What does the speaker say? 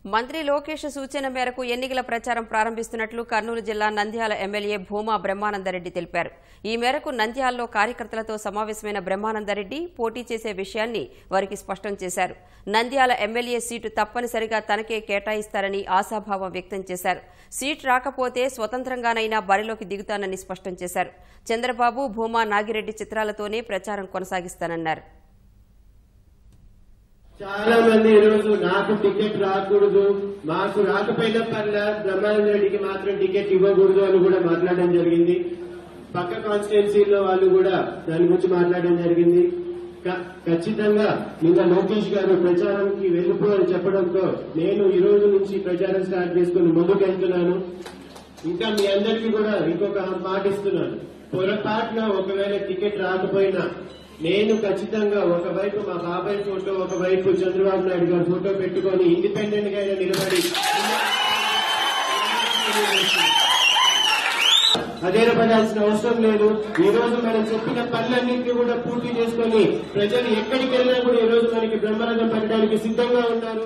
మంత్రి లోకేష్ సూచన మేరకు ఎన్నికల ప్రచారం ప్రారంభిస్తున్నట్లు కర్నూలు జిల్లా నంద్యాల ఎమ్మెల్యే భూమా బ్రహ్మానందరెడ్డి తెలిపారు. ఈ మేరకు నంద్యాలలో కార్యకర్తలతో సమావేశమైన బ్రహ్మానందరెడ్డి పోటీ చేసే విషయాన్ని వారికి స్పష్టం చేశారు. నంద్యాల ఎమ్మెల్యే సీటు తప్పనిసరిగా తనకే కేటాయిస్తారని ఆశాభావం వ్యక్తం చేశారు. సీటు రాకపోతే స్వతంత్రంగానైనా బరిలోకి దిగుతానని స్పష్టం చేశారు. చంద్రబాబు, భూమా, నాగిరెడ్డి చిత్రాలతోనే ప్రచారం కొనసాగిస్తానన్నారు. చాలా మంది ఈ రోజు నాకు టికెట్ రాకూడదు, మాకు రాకపోయినా పర్లే, బ్రహ్మానందరెడ్డికి మాత్రం టికెట్ ఇవ్వకూడదు అని కూడా మాట్లాడడం జరిగింది. పక్క కాన్స్టిట్యున్సీలో వాళ్ళు కూడా దాని గురించి మాట్లాడడం జరిగింది. ఖచ్చితంగా నిన్న లోకేష్ గారు ప్రచారంకి వెళ్ళిపో అని చెప్పడంతో నేను ఈ రోజు నుంచి ప్రచారం స్టార్ట్ చేసుకుని ముందుకు వెళ్తున్నాను. ఇంకా మీ అందరికీ కూడా ఇంకొక మాట ఇస్తున్నాను. పొరపాటున ఒకవేళ టికెట్ రాకపోయినా నేను ఖచ్చితంగా ఒకవైపు మా బాబాయ్ ఫోటో, ఒకవైపు చంద్రబాబు నాయుడు గారి ఫోటో పెట్టుకుని ఇండిపెండెంట్ గా నిలబడి అధైర్యపడాల్సిన అవసరం లేదు. ఈ రోజు మనం చెప్పిన పనులన్నింటినీ కూడా పూర్తి చేసుకుని ప్రజలు ఎక్కడికి వెళ్ళినా కూడా ఈ రోజు మనకి బ్రహ్మానందం పెట్టడానికి సిద్ధంగా ఉన్నారు.